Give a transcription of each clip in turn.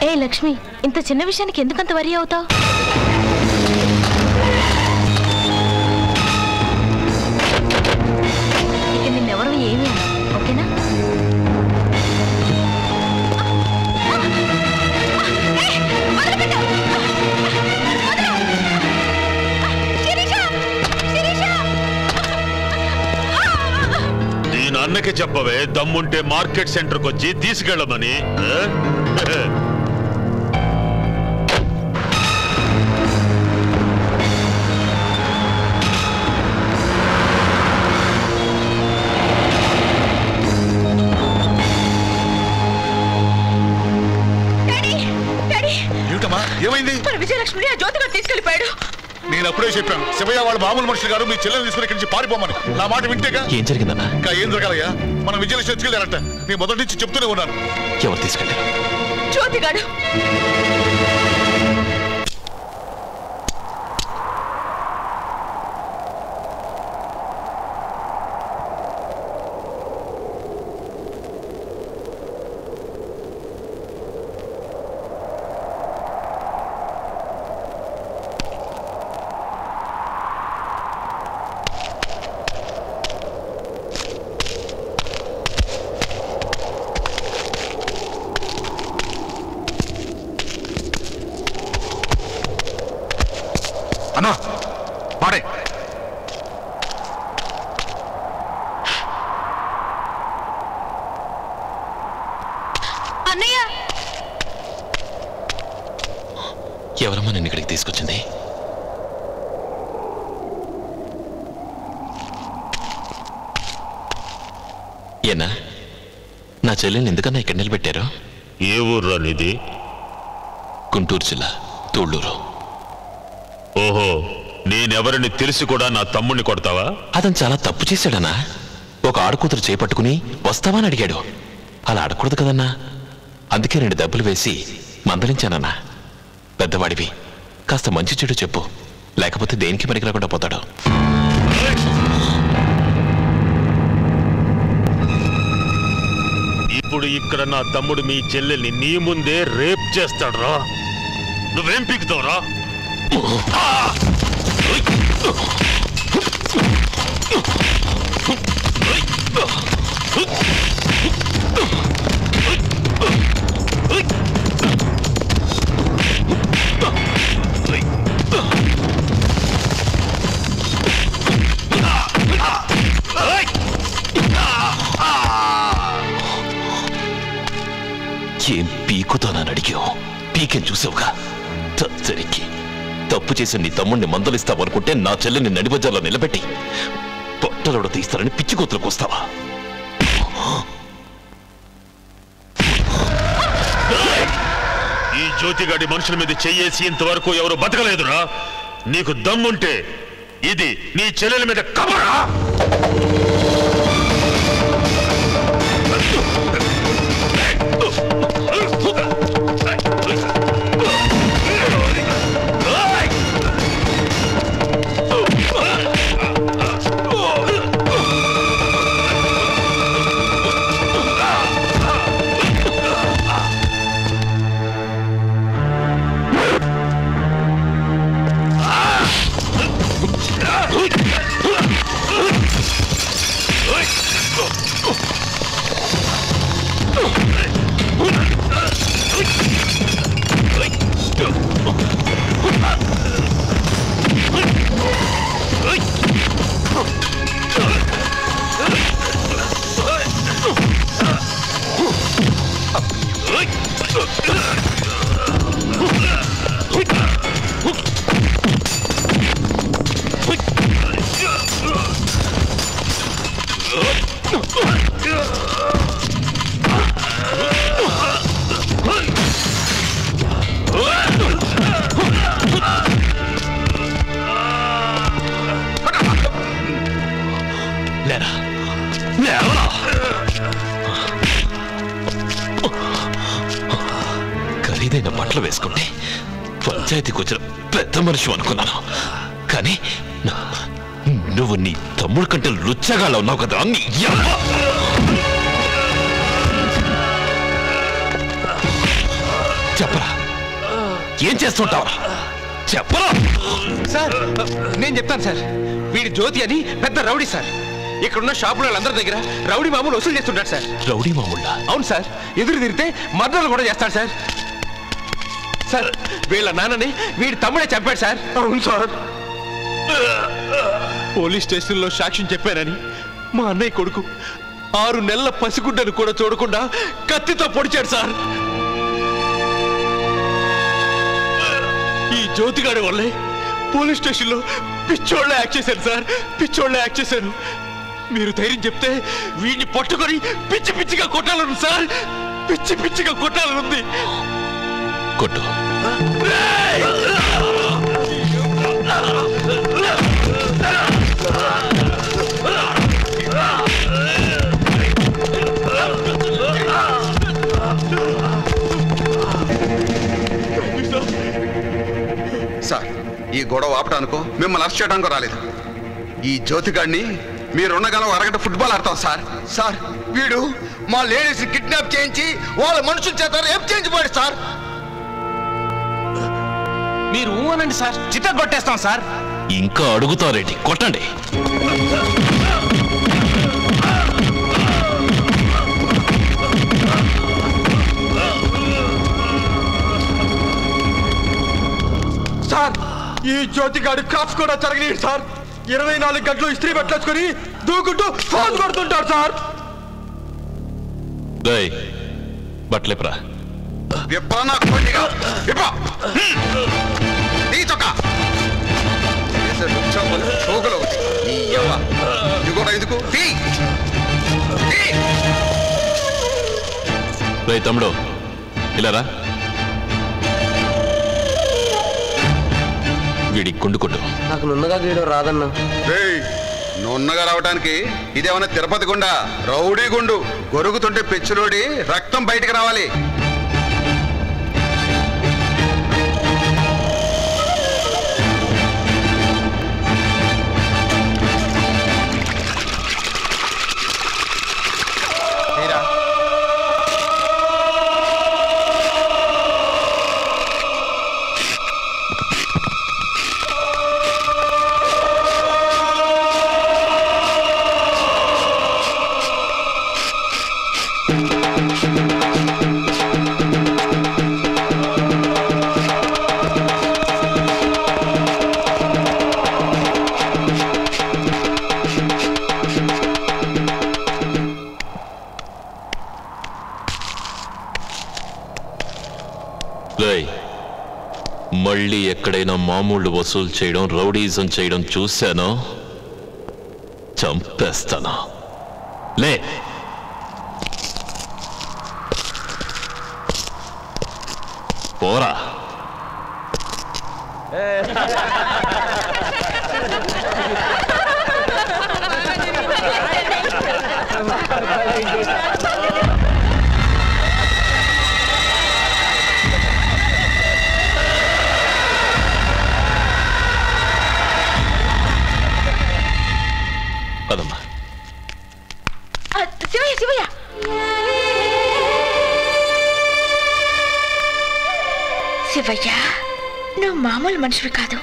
ఏ లక్ష్మి, ఇంత చిన్న విషయానికి ఎందుకంత వరి అవుతావు? ఇక నిన్నెవరు ఏమి ఓకేనా? నేను అన్నకి చెప్పవే, దమ్ముంటే మార్కెట్ సెంటర్కి వచ్చి తీసుకెళ్ళమని. ఏమైంది? విజయలక్ష్మిని ఆ జ్యోతిగా తీసుకెళ్లిపోయాడు. నేను అప్పుడే చెప్పాను శివయ్య వాళ్ళ మామూలు మనుషులు గారు మీ చెల్లెని తీసుకుని ఇక్కడి నుంచి పారిపోమని. నా మాట వింటేగా. ఏం జరిగిందన్నా? ఇంకా ఏం జరగాలయ్యా? మనం విజయలక్ష్మి తీసుకెళ్ళారంట. నేను మొదటి నుంచి చెప్తూనే ఉన్నాను. ఎవరు తీసుకెళ్ళారు? జ్యోతిగాడు. అన్నా పాడే. అన్నయ్య, ఎవరమ్మా నిన్ను ఇక్కడికి తీసుకొచ్చింది? ఏనా నా చెల్లెల్ని ఎందుకన్నా ఇక్కడ నిలబెట్టారు? ఏ ఊర్రా నీది? గుంటూరు జిల్లా తూళ్ళూరు. ఓహో, నేనెవరిని తెలిసి కూడా నా తమ్ముడిని కొడతావా? అతను చాలా తప్పు చేశాడన్నా. ఒక ఆడకూతురు చేపట్టుకుని వస్తావా అని అడిగాడు. అలా ఆడకూడదు కదన్నా. అందుకే 2 దెబ్బలు వేసి మందలించానన్నా. పెద్దవాడివి, కాస్త మంచి చెడు చెప్పు, లేకపోతే దేనికి పనికి రాకుండా పోతాడు. ఇప్పుడు ఇక్కడ నా తమ్ముడు మీ చెల్లెల్ని నీ ముందే రేప్ చేస్తాడు రా. నువ్వేం పీకుతావురా? ఏం పీకుతానని అడిగావు? పీకేం చూసావుగా. సరికి తప్పు చేసి నీ తమ్ముడిని మందలిస్తావనుకుంటే నా చెల్లెని నడిబజార్లో నిలబెట్టి పొట్టలోడ తీస్తారని పిచ్చికోతులకు వస్తావా? ఈ జ్యోతిగాడి మనుషుల మీద చెయ్యేసి ఇంతవరకు ఎవరు బతకలేదురా. నీకు దమ్ముంటే ఇది నీ చెల్లెల మీద కబరా. ఖరీదైన బట్టలు వేసుకుంటే పంచాయతీకి వచ్చిన పెద్ద మనిషి అనుకున్నాను. కానీ నువ్వు నీ తమ్ముడు కంటే లుచ్చగాళ్ళ ఉన్నావు కదా. చెప్పరా, ఏం చేస్తుంటావరా? చెప్పరా. సార్ నేను చెప్తాను సార్. వీడి జ్యోతి అని పెద్ద రౌడీ సార్. ఇక్కడున్న షాపుల వాళ్ళందరి దగ్గర రౌడీ మామూలు వసూలు చేస్తుంటాడు సార్. రౌడీ మామూళ్ళ? అవును సార్. ఎదురు తిరిగితే మర్డర్లు కూడా చేస్తాడు సార్. సార్ వీళ్ళ నాన్నని వీడి తమ్ముడే చంపాడు సార్. అవును సార్. పోలీస్ స్టేషన్లో సాక్ష్యం చెప్పానని మా అన్నయ్య కొడుకు 6 నెలల పసిగుడ్డను కూడా చూడకుండా కత్తితో పొడిచాడు సార్. ఈ జ్యోతిగాడి వల్లే పోలీస్ స్టేషన్లో పిచ్చోళ్ళ యాక్ట్ చేశాను సార్. పిచ్చోళ్ళ యాక్ట్ చేశాను. మీరు ధైర్యం చెప్తే వీడిని పట్టుకొని పిచ్చి పిచ్చిగా కొట్టాలను సార్. పిచ్చి పిచ్చిగా కొట్టాలనుంది. కొట్టు. సార్ ఈ గొడవ ఆపడానికో మిమ్మల్ని అరెస్ట్ చేయడానికో రాలేదు. ఈ జ్యోతిగాడిని మీరున్నగానో అరగంట ఫుట్బాల్ ఆడతాం సార్. సార్ వీడు మా లేడీస్ కిడ్నాప్ చేయించి వాళ్ళ మనుషుల చేత రేప్ చేయించిపోయాడు సార్. మీరు ఊనండి సార్, చిత్త కొట్టేస్తాం సార్. ఇంకా అడుగుతారేంటి? కొట్టండి. సార్ ఈ జ్యోతిగాడు కాప్స్ కూడా జరగలేదు సార్. 24 గంటలు ఇస్త్రీ పెట్టేసుకుని దూకుంటూ ఫోన్ కొడుతుంటాడు సార్. బట్లేప్రా. తమ్ముడు ఇలారా. వీడి కుండుకుంటు. నాకు నున్నగా గీయడం రాదన్నా. నున్నగా రావడానికి ఇదేమన్నా తిరుపతి గుండా? రౌడీ గుండు. గొరుగుతుంటే పెచ్చులోడి రక్తం బయటికి రావాలి. మళ్ళీ ఎక్కడైనా మామూళ్ళు వసూలు చేయడం, రౌడీజం చేయడం చూశానో చంపేస్తాను. లే. పోరా. పదమ్మా. శివయ్య శివయ్య శివయ్య, నువ్వు మామూలు మనిషివి కాదు.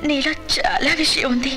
నీలో చాలా విషయం ఉంది.